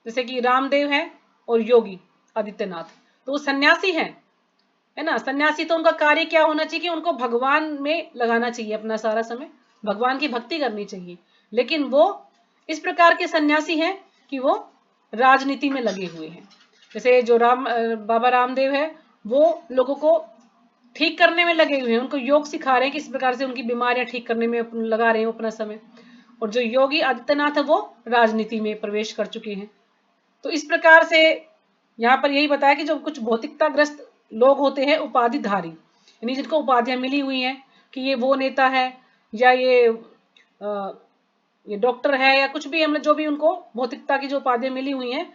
जैसे कि रामदेव है और योगी आदित्यनाथ, तो वो सन्यासी हैं, है ना। सन्यासी तो उनका कार्य क्या होना चाहिए कि उनको भगवान में लगाना चाहिए अपना सारा समय, भगवान की भक्ति करनी चाहिए। लेकिन वो इस प्रकार के सन्यासी हैं कि वो राजनीति में लगे हुए हैं। जैसे जो बाबा रामदेव है, वो लोगों को ठीक करने में लगे हुए हैं, उनको योग सिखा रहे हैं, किस प्रकार से उनकी बीमारियां ठीक करने में लगा रहे हैं अपना समय। और जो योगी आदित्यनाथ है वो राजनीति में प्रवेश कर चुके हैं। तो इस प्रकार से यहाँ पर यही बताया कि जो कुछ भौतिकताग्रस्त लोग होते हैं, उपाधिधारी, यानी जिनको उपाधियां मिली हुई हैं कि ये वो नेता है, या ये डॉक्टर है, या कुछ भी, हमने जो भी उनको भौतिकता की जो उपाधियां मिली हुई हैं,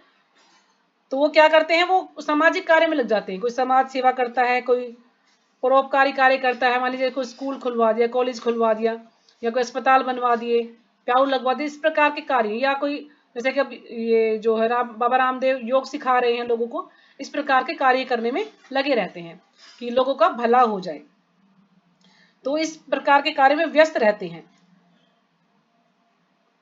तो वो क्या करते हैं, वो सामाजिक कार्य में लग जाते हैं। कोई समाज सेवा करता है, कोई परोपकारी कार्य करता है, मान लीजिए कोई स्कूल खुलवा दिया, कॉलेज खुलवा दिया, या कोई अस्पताल बनवा दिए, प्याऊ लगवा दिए, इस प्रकार के कार्य। या कोई जैसे कि अब ये जो है बाबा रामदेव योग सिखा रहे हैं लोगों को, इस प्रकार के कार्य करने में लगे रहते हैं कि लोगों का भला हो जाए। तो इस प्रकार के कार्य में व्यस्त रहते हैं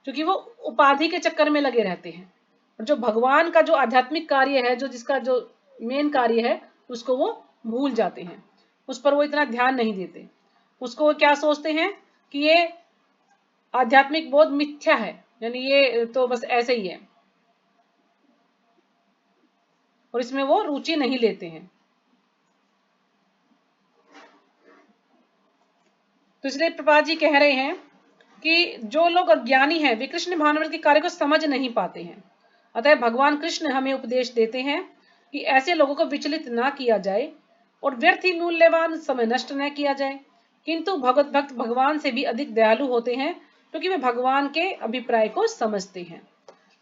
क्योंकि वो उपाधि के चक्कर में लगे रहते हैं। और जो भगवान का जो आध्यात्मिक कार्य है, जो जिसका जो मेन कार्य है, उसको वो भूल जाते हैं, उस पर वो इतना ध्यान नहीं देते। उसको वो क्या सोचते हैं कि ये आध्यात्मिक बोध मिथ्या है, यानी ये तो बस ऐसे ही है, और इसमें वो रुचि नहीं लेते हैं। तो इसलिए प्रभुपाद जी कह रहे हैं कि जो लोग अज्ञानी हैं वे कृष्ण भावनामृत के कार्य को समझ नहीं पाते हैं। अतः भगवान कृष्ण हमें उपदेश देते हैं कि ऐसे लोगों को विचलित ना किया जाए और व्यर्थ ही मूल्यवान समय नष्ट न किया जाए। किंतु भगवत भक्त भगवान से भी अधिक दयालु होते हैं क्योंकि वे भगवान के अभिप्राय को समझते हैं,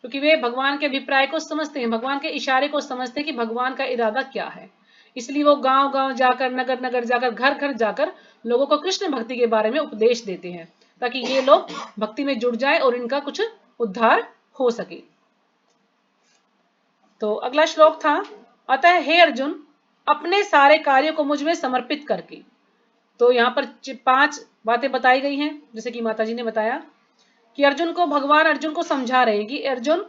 क्योंकि वे भगवान के अभिप्राय को समझते हैं, भगवान के इशारे को समझते हैं कि भगवान का इरादा क्या है। इसलिए वो गांव गांव जाकर, नगर नगर जाकर, घर घर जाकर लोगों को कृष्ण भक्ति के बारे में उपदेश देते हैं, ताकि ये लोग भक्ति में जुड़ जाए और इनका कुछ उद्धार हो सके। तो अगला श्लोक था, अतः हे अर्जुन अपने सारे कार्यों को मुझ में समर्पित करके। तो यहाँ पर 5 बातें बताई गई हैं, जैसे कि माता जी ने बताया कि अर्जुन को, भगवान अर्जुन को समझा रहे हैं कि अर्जुन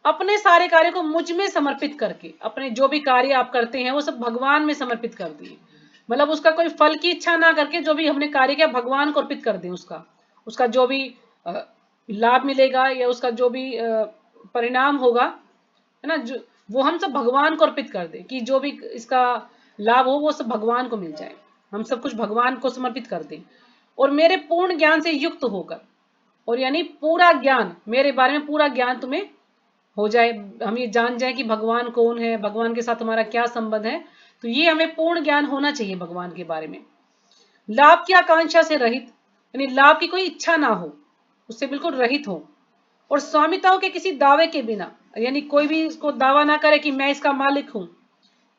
अपने सारे कार्यों को मुझ में समर्पित करके, अपने जो भी कार्य आप करते हैं वो सब भगवान में समर्पित कर दिए। मतलब उसका कोई फल की इच्छा ना करके जो भी हमने कार्य किया भगवान को अर्पित कर दें, उसका जो भी लाभ मिलेगा या उसका जो भी परिणाम होगा, है ना, जो वो हम सब भगवान को अर्पित कर दें, कि जो भी इसका लाभ हो वो सब भगवान को मिल जाए, हम सब कुछ भगवान को समर्पित कर दें। और मेरे पूर्ण ज्ञान से युक्त होकर, और यानी पूरा ज्ञान, मेरे बारे में पूरा ज्ञान तुम्हें हो जाए, हम ये जान जाए कि भगवान कौन है, भगवान के साथ हमारा क्या संबंध है। तो ये हमें पूर्ण ज्ञान होना चाहिए भगवान के बारे में। लाभ की आकांक्षा से रहित, यानी लाभ की कोई इच्छा ना हो, उससे बिल्कुल रहित हो। और स्वामित्व के किसी दावे के बिना, यानी कोई भी इसको दावा ना करे कि मैं इसका मालिक हूं,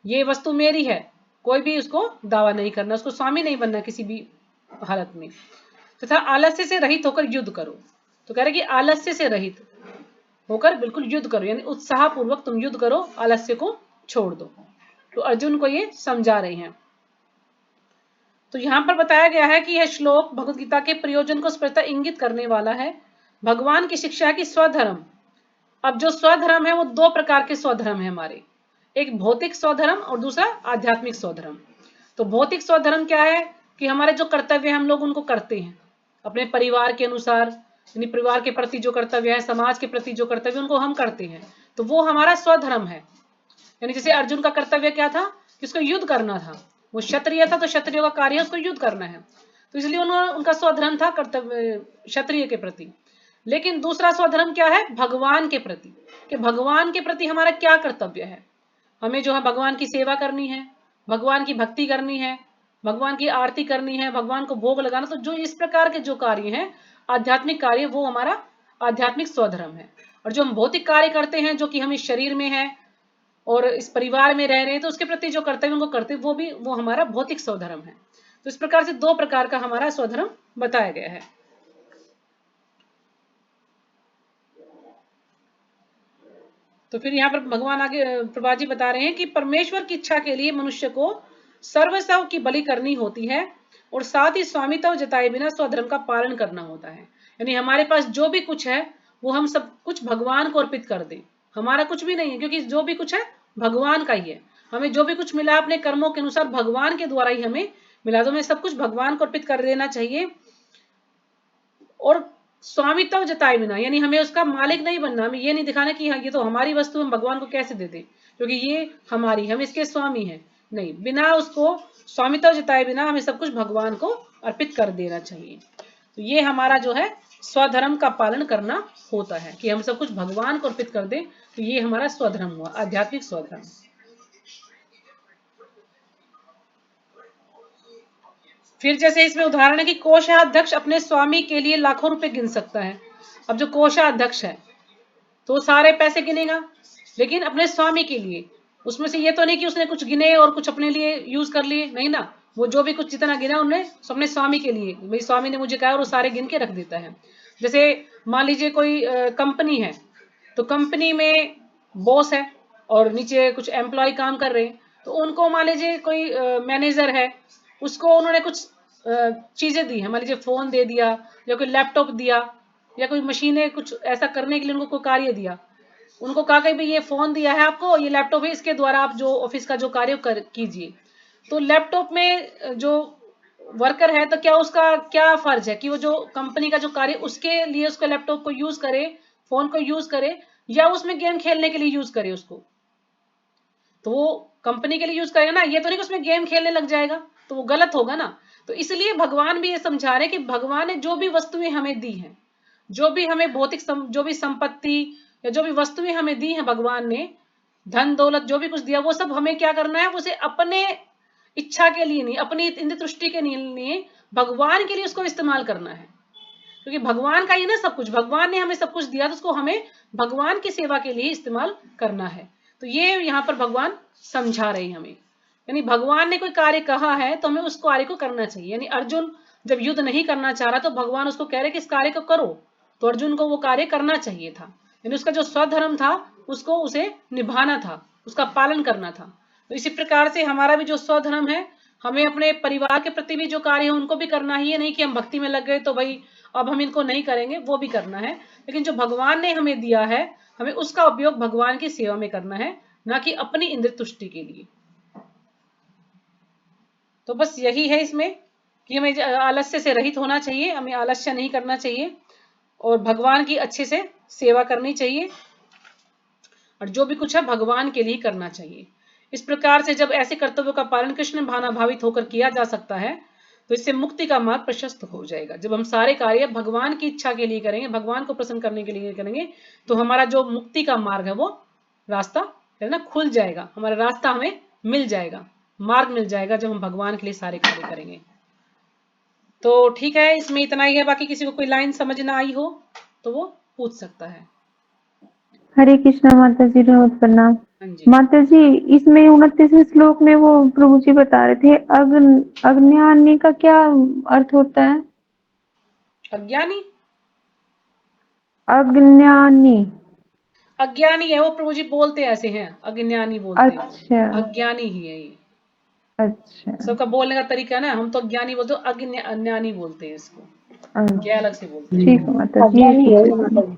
ये वस्तु मेरी है, कोई भी उसको दावा नहीं करना, उसको स्वामी नहीं बनना किसी भी हालत में। तथा आलस्य से रहित होकर युद्ध करो। तो कह रहे कि आलस्य से रहित होकर बिल्कुल युद्ध करो, यानी उत्साह पूर्वक तुम युद्ध करो, आलस्य को छोड़ दो। तो अर्जुन को ये समझा रहे हैं। तो यहां पर बताया गया है कि यह श्लोक भगवत गीता के प्रयोजन को स्पष्टतः इंगित करने वाला है। भगवान की शिक्षा है कि स्वधर्म, अब जो स्वधर्म है वो दो प्रकार के स्वधर्म है हमारे, एक भौतिक स्वधर्म और दूसरा आध्यात्मिक स्वधर्म। तो भौतिक स्वधर्म क्या है कि हमारे जो कर्तव्य हम लोग उनको करते हैं अपने परिवार के अनुसार, यानी परिवार के प्रति जो कर्तव्य है, समाज के प्रति जो कर्तव्य उनको हम करते हैं, तो वो हमारा स्वधर्म है। यानी जैसे अर्जुन का कर्तव्य क्या था कि उसको युद्ध करना था, वो क्षत्रिय था तो क्षत्रियों का कार्य है उसको युद्ध करना है, तो इसलिए उन्होंने उनका स्वधर्म था कर्तव्य क्षत्रिय के प्रति। लेकिन दूसरा स्वधर्म क्या है भगवान के प्रति, कि भगवान के प्रति हमारा क्या कर्तव्य है, हमें जो है भगवान की सेवा करनी है, भगवान की भक्ति करनी है, भगवान की आरती करनी है, भगवान को भोग लगाना। तो जो इस प्रकार के जो कार्य हैं आध्यात्मिक कार्य, वो हमारा आध्यात्मिक स्वधर्म है। और जो हम भौतिक कार्य करते हैं जो कि हम इस शरीर में है और इस परिवार में रह रहे हैं, तो उसके प्रति जो कर्तव्य उनको करते हैं वो हमारा भौतिक स्वधर्म है। तो इस प्रकार से दो प्रकार का हमारा स्वधर्म बताया गया है। तो फिर यहाँ पर भगवान आगे प्रभा जी बता रहे हैं कि परमेश्वर की इच्छा के लिए मनुष्य को सर्वस्व की बलि करनी होती है और साथ ही स्वामित्व जताए बिना स्वधर्म का पालन करना होता है। यानी हमारे पास जो भी कुछ है वो हम सब कुछ भगवान को अर्पित कर दें, हमारा कुछ भी नहीं है, क्योंकि जो भी कुछ है भगवान का ही है। हमें जो भी कुछ मिला अपने कर्मों के अनुसार भगवान के द्वारा ही हमें मिला, तो हमें सब कुछ भगवान को अर्पित कर देना चाहिए। और स्वामित्व जताए बिना, यानी हमें उसका मालिक नहीं बनना, हमें ये नहीं दिखाना कि हाँ ये तो हमारी वस्तु हम भगवान को कैसे दे दें क्योंकि ये हमारी, हम इसके स्वामी हैं, नहीं, बिना उसको स्वामित्व जताए बिना हमें सब कुछ भगवान को अर्पित कर देना चाहिए। तो ये हमारा जो है स्वधर्म का पालन करना होता है कि हम सब कुछ भगवान को अर्पित कर दें, तो ये हमारा स्वधर्म हुआ, आध्यात्मिक स्वधर्म। फिर जैसे इसमें उदाहरण है कि कोषाध्यक्ष अपने स्वामी के लिए लाखों रुपए गिन सकता है। अब जो कोषाध्यक्ष है तो सारे पैसे गिनेगा, लेकिन अपने स्वामी के लिए, उसमें से ये तो नहीं कि उसने कुछ गिने और कुछ अपने लिए यूज कर लिए, नहीं ना, वो जो भी कुछ जितना गिना उन्हें अपने स्वामी के लिए, भाई स्वामी ने मुझे कहा, और वो सारे गिन के रख देता है। जैसे मान लीजिए कोई कंपनी है, तो कंपनी में बॉस है और नीचे कुछ एम्प्लॉय काम कर रहे हैं, तो उनको मान लीजिए कोई मैनेजर है, उसको उन्होंने कुछ चीजें दी है, मान लीजिए फोन दे दिया या कोई लैपटॉप दिया या कोई मशीनें कुछ ऐसा करने के लिए उनको कोई कार्य दिया, उनको कहा कि भाई ये फोन दिया है आपको, ये लैपटॉप है, इसके द्वारा आप जो ऑफिस का जो कार्य कीजिए। तो लैपटॉप में जो वर्कर है तो क्या उसका क्या फर्ज है कि वो जो कंपनी का जो कार्य उसके लिए उसका लैपटॉप को यूज करे, फोन को यूज करे, या उसमें गेम खेलने के लिए यूज करे उसको, तो वो कंपनी के लिए यूज करेगा ना, ये तो नहीं कि उसमें गेम खेलने लग जाएगा, तो वो गलत होगा ना। तो इसलिए भगवान भी ये समझा रहे हैं कि भगवान ने जो भी वस्तुएं हमें दी हैं, जो भी हमें भौतिक जो भी संपत्ति या जो भी वस्तुएं हमें दी हैं भगवान ने, धन दौलत जो भी कुछ दिया, वो सब हमें क्या करना है, उसे अपने इच्छा के लिए नहीं, अपनी इंद्र तुष्टि के लिए, भगवान के लिए उसको इस्तेमाल करना है। क्योंकि भगवान का ही ना सब कुछ, भगवान ने हमें सब कुछ दिया, तो उसको हमें भगवान की सेवा के लिए इस्तेमाल करना है। तो ये यहाँ पर भगवान समझा रहे हैं हमें, यानी भगवान ने कोई कार्य कहा है तो हमें उस कार्य को करना चाहिए। यानी अर्जुन जब युद्ध नहीं करना चाह रहा तो भगवान उसको कह रहे कि इस कार्य को करो, तो अर्जुन को वो कार्य करना चाहिए था, यानी उसका जो स्वधर्म था उसको उसे निभाना था, उसका पालन करना था। तो इसी प्रकार से हमारा भी जो स्वधर्म है, हमें अपने परिवार के प्रति भी जो कार्य है उनको भी करना ही है, नहीं कि हम भक्ति में लग गए तो भाई अब हम इनको नहीं करेंगे, वो भी करना है। लेकिन जो भगवान ने हमें दिया है, हमें उसका उपयोग भगवान की सेवा में करना है, ना कि अपनी इंद्र तुष्टि के लिए। तो बस यही है इसमें कि हमें आलस्य से रहित होना चाहिए, हमें आलस्य नहीं करना चाहिए और भगवान की अच्छे से सेवा करनी चाहिए और जो भी कुछ है भगवान के लिए करना चाहिए। इस प्रकार से जब ऐसे कर्तव्यों का पालन कृष्ण भावनाभावित होकर किया जा सकता है तो इससे मुक्ति का मार्ग प्रशस्त हो जाएगा। जब हम सारे कार्य भगवान की इच्छा के लिए करेंगे, भगवान को प्रसन्न करने के लिए करेंगे, तो हमारा जो मुक्ति का मार्ग है वो रास्ता है ना खुल जाएगा, हमारा रास्ता हमें मिल जाएगा, मार्ग मिल जाएगा जब हम भगवान के लिए सारे कार्य करेंगे। तो ठीक है, इसमें इतना ही है। बाकी किसी को कोई लाइन समझ ना आई हो तो वो पूछ सकता है। हरे कृष्णा माता जी, बहुत प्रणाम। हाँ जी। माता जी, इसमें 29वें श्लोक में वो प्रभु जी बता रहे थे अज्ञानी का क्या अर्थ होता है? अज्ञानी अज्ञानी अज्ञानी है वो, प्रभु जी बोलते ऐसे हैं, अज्ञानी बोलते हैं। अच्छा अज्ञानी ही है ये, अच्छा सबका बोलने का तरीका है ना, हम तो अज्ञानी बोलते हैं, अज्ञानी बोलते हैं इसको, क्या अलग से बोलते हैं। ठीक है माता जी, अज्ञानी है ये पूछ माता रही। जी।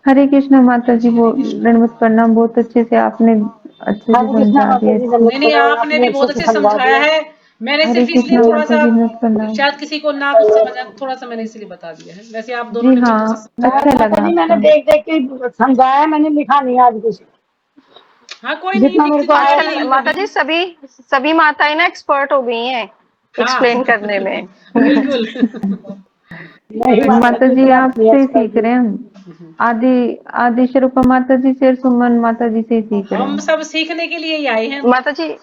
हरे कृष्णा माता जी, वो हरे कृष्ण। दंडवत प्रणाम, बहुत अच्छे से आपने अच्छे से हरे कृष्णा समझा माता दिया जी, इसको। धन्यवाद नहीं नहीं, प्रणाम, आपने आपने भी बहुत अच्छे से अच्छे समझा समझाया दिया। है। मैंने हरे सिर्फ इसलिए कृष्णा थोड़ा माता सा, जी, दंडवत प्रणाम। शायद किसी को ना कुछ समझा, थोड़ा सा मैंने इसलिए बता दिया है। वैसे आप दोनों जी ने बहुत हाँ, अच्छे से समझाया। अच्छा माता लगा जी मैंने आपका। देख देख के समझाया, मैंने लिखा नहीं आज कुछ, हाँ कोई नहीं, जितना मेरे को आया दिक्कत था। नहीं आजकल है माता कभी। जी सभी माताएं ना एक्सपर्ट हो गई हैं हाँ एक्सप्लेन करने में। बिल्कुल। नहीं सब माता माता जी, जी, इतना नहीं आपसे ही एक्सपर्ट सीख रहे हैं हम। आदि आदि स्वरूपा माता जी से और सुमन माता जी से ही सीख रहे हम हैं। सब सीखने के लिए ही आए हैं। माता जी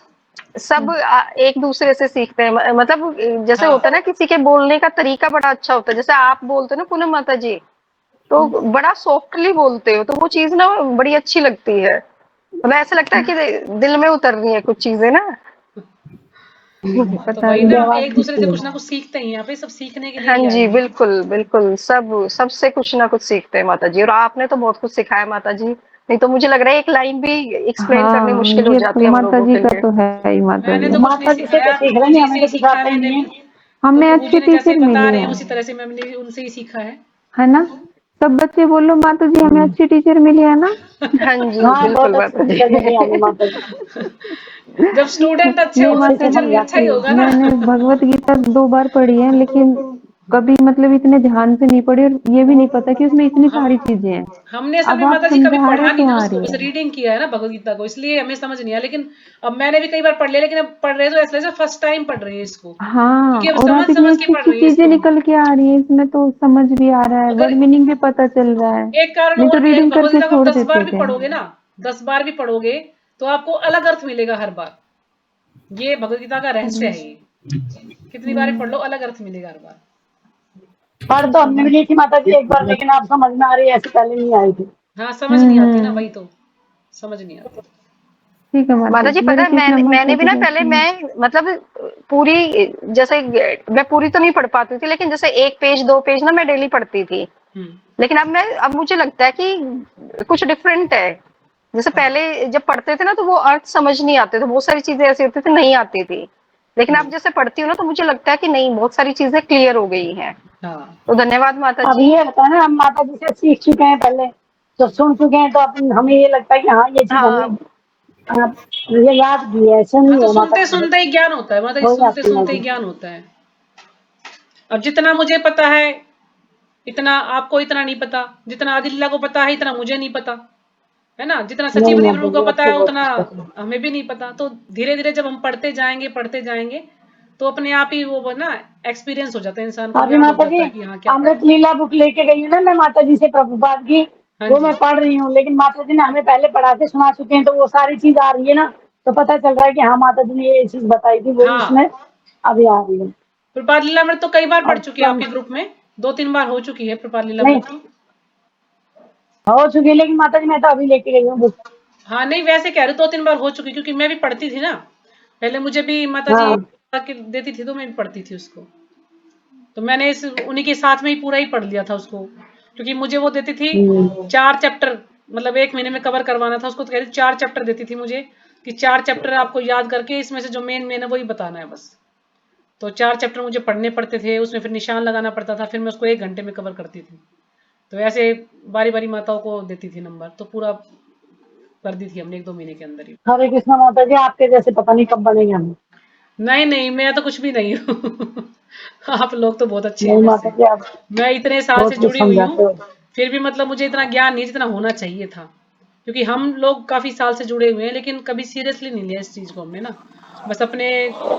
सब एक दूसरे से सीखते हैं, मतलब जैसे हाँ होता है ना, किसी के बोलने का तरीका बड़ा अच्छा होता है, जैसे आप बोलते हो ना पूनम माता जी, तो बड़ा सॉफ्टली बोलते हो, तो वो चीज ना बड़ी अच्छी लगती है, मतलब ऐसा लगता है कि दिल में उतर रही है कुछ चीजें ना। हाँ, तो पता वही ना, नहीं। हम आवाज एक दूसरे से दिखती कुछ है। ना कुछ सीखते हैं, यहाँ पे सब सीखने के लिए हाँ ही आए जी, हैं। बिल्कुल बिल्कुल, सब सबसे कुछ ना कुछ सीखते हैं माता जी, और आपने तो बहुत कुछ सिखाया माता जी, नहीं तो मुझे लग रहा है एक लाइन भी एक्सप्लेन करनी हाँ, मुश्किल हो ये जाती तो है हम माता लोगों जी के का लिए। तो है ही माता मैंने जी। तो कुछ नहीं माता जी से तो सिखाया, सीख प्रभु रहे हैं, जी हमें से तो ही कुछ सीखा है आता ही मैंने नहीं भी। है। तो हमें प्रभु अच्छी जी ने जैसे टीचर बता मिली रहे है हैं उसी तरह से मैंने उनसे ही सीखा है। है ना? सब बच्चे बोलो माता जी, हमें अच्छी टीचर मिली है ना? हाँ जी हाँ, बिल्कुल बहुत अच्छी माता टीचर जी। मिली हमें माता जी। जब स्टूडेंट अच्छे नहीं होंगे तो माता अच्छे से टीचर भी जी, अच्छा ही समझाती है। होगा ना। मैंने भगवत गीता 2 बार पढ़ी है, लेकिन कभी मतलब इतने ध्यान से नहीं पढ़ी, और ये भी नहीं पता कि उसमें इतनी हम सारी चीजें हैं। हमने असल अब में आप माता जी कभी समझा रहे पढ़ा नहीं तो ना आ उसको, रही बस है। रीडिंग किया है ना भगवत गीता को, इसलिए हमें समझ नहीं आया। लेकिन अब मैंने भी कई बार पढ़ लिया, लेकिन अब पढ़ रहे तो ऐसे जैसे फर्स्ट टाइम पढ़ रहे हैं इसको, हाँ, क्योंकि अब और समझ आप इतनी समझ के अच्छी पढ़ अच्छी रहे हैं चीजें इसको हम। निकल के आ रही है इसमें, तो समझ भी आ रहा है, अगर वर्ड मीनिंग भी पता चल रहा है। एक कारण नहीं तो और भी है, रीडिंग भगवत करके गीता को आप छोड़ 10 बार देते भी थे। पढ़ोगे ना, 10 बार भी पढ़ोगे तो आपको अलग अर्थ मिलेगा हर बार। ये भगवत गीता का रहस्य है ये, कितनी बार भी पढ़ लो अलग अर्थ मिलेगा हर बार। पढ़ तो हमने भी ली थी माता जी एक बार, लेकिन आप समझ में आ रही है, ऐसे पहले नहीं आई थी। हाँ समझ नहीं आती ना, हम्म। वही तो समझ नहीं आती। ठीक है माता माता जी जी, पता हरे है, कृष्णा माता मैंने भी जी, ना पहले, वैसे मैं मतलब पूरी, जैसे मैं पूरी तो नहीं पढ़ पाती थी, लेकिन जैसे 1 पेज 2 पेज ना मैं डेली पढ़ती थी, हम्म। लेकिन अब मुझे लगता है कि कुछ डिफरेंट है। जैसे पहले जब पढ़ते थे ना तो वो अर्थ समझ नहीं आते थे, बहुत सारी चीजें ऐसी होती थी नहीं आती थी, लेकिन अब जैसे पढ़ती हूँ ना तो मुझे लगता है कि नहीं, बहुत सारी चीजें क्लियर हो गई हैं। हाँ तो धन्यवाद माता अब जी। ये होता है ना, हम माता जी से सीख चुके हैं पहले, तो सुन चुके हैं, तो अपन हमें ये लगता है कि हाँ, ये चीज हमें हाँ ये याद भी है, ऐसा हाँ, नहीं तो है माता सुनते जी, सुनते ही ज्ञान होता है माता जी, हो सुनते जाती है सुनते ही आगे। ज्ञान होता है। अब जितना मुझे पता है इतना आपको इतना नहीं पता, जितना आदिल्ला को पता है इतना मुझे नहीं पता, है ना? जितना नहीं सचिव माता प्रभु को जी, पता आपको है बहुत उतना कुछ पता है। हमें भी नहीं पता। तो धीरे धीरे जब हम पढ़ते जाएंगे तो अपने आप ही वो ना एक्सपीरियंस हो जाता है, इंसान को अभी याद हो माता जी, जाता है कि हाँ क्या पढ़ा अमृत है। लीला बुक लेके गई हूँ ना मैं माता जी से, प्रभुपाद की, हाँ वो जी। मैं पढ़ रही हूँ, लेकिन माता जी ने हमें पहले पढ़ा के सुना चुके हैं, तो वो सारी चीज आ रही है ना, तो पता चल रहा है कि हाँ, माता जी ने ये चीज बताई थी, वो हाँ, इसमें अभी आ रही है। प्रपात लीलामृत तो कई बार पढ़ और चुकी है आपके ग्रुप में, 2-3 बार हो चुकी है प्रपात नहीं लीलामृत तो। हो चुकी है, लेकिन माता जी मैं तो अभी लेके गई हूँ बुक। हाँ नहीं, वैसे कह रहे 2-3 बार हो चुकी, क्योंकि मैं भी पढ़ती थी ना पहले, मुझे भी माता जी हाँ। के देती थी तो मैं भी पढ़ती थी उसको। तो मैंने इस उन्हीं के साथ में ही पूरा ही पढ़ लिया था उसको, क्योंकि मुझे वो देती थी हम्म। 4 चैप्टर, मतलब 1 महीने में कवर करवाना था उसको, तो कहती 4 चैप्टर देती थी मुझे कि 4 चैप्टर आपको याद करके इसमें से जो मेन मेन है वही बताना है बस। तो 4 चैप्टर मुझे पढ़ने पड़ते थे, उसमें फिर निशान लगाना पड़ता था, फिर मैं उसको 1 घंटे में कवर करती थी। तो ऐसे बारी बारी माताओं को देती थी नंबर, तो पूरा कर दी थी हमने 1-2 महीने के अंदर ही। हरे कृष्णा माता जी, आपके जैसे पता नहीं कब बनेंगे हम। नहीं नहीं, मैं तो कुछ भी नहीं हूँ। आप लोग तो बहुत अच्छे हैं नहीं मेरे माता से। जी, आप मैं इतने साल से बहुत कुछ जुड़ी हुई हूँ, समझाते हो। फिर भी मतलब मुझे इतना ज्ञान नहीं जितना होना चाहिए था। क्योंकि हम लोग काफी साल से जुड़े हुए हैं, लेकिन कभी सीरियसली नहीं लिया इस चीज को हमने ना। बस अपने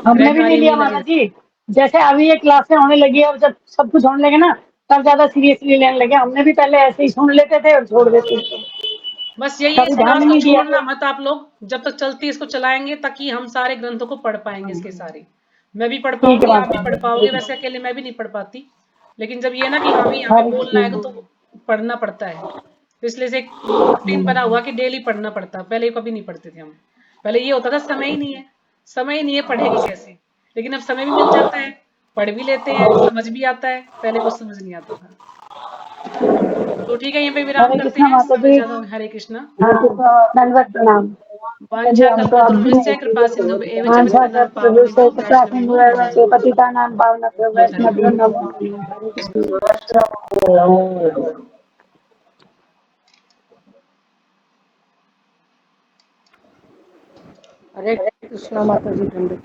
हमने भी नहीं गृहकार्य में लिया ही लगे माता रहते। जी। जैसे अभी ये क्लासें होने लगी है और जब सब कुछ होने लगे ना, तब ज्यादा सीरियसली लेने लगे। हमने भी पहले ऐसे ही सुन लेते थे और छोड़ देते थे, बस यही है, कभी इस ध्यान बात ही को नहीं दिया। छोड़ना मत आप लोग। जब तक चलती है इसको चलाएंगे, ताकि हम सारे ग्रंथों को पढ़ पाएंगे इसके सारे। मैं भी पढ़ ठीक है पाऊंगी, आप भी माता पढ़ जी, पाओगे। ठीक है। वैसे अकेले मैं भी नहीं पढ़ पाती, लेकिन जब ये ना कि हाँ भी यहाँ पे हर एक बोलना है चीज। तो पढ़ना पड़ता है। तो इसलिए से एक रूटीन बना हुआ कि डेली पढ़ना पड़ता है। पहले कभी नहीं पढ़ते थे हम। पहले ये होता था समय ही नहीं है, समय ही नहीं है, पढ़ेंगे कैसे। लेकिन अब समय भी मिल जाता है, पढ़ भी लेते हैं, समझ भी आता है। पहले कुछ समझ नहीं आता था। तो ठीक है, यहीं पे विराम हरे करते कृष्णा हैं, माता समय जी। ज्यादा हो। हरे कृष्णा। हाँ, दंडवत प्रणाम। माता जी, वांछा हम तो अब भी कल्पतरुभ्यश्च कृपा सिंधु एव च मानसा पतितानां प्रभु से पावनेभ्यो कृपा सिंधु वैष्णवेभ्यो नमो एवं से नमः। पतिता नाम पावन हरे वैष्णव नमो नमः। हरे कृष्ण। हरे कृष्णा माता जी, दंडवत।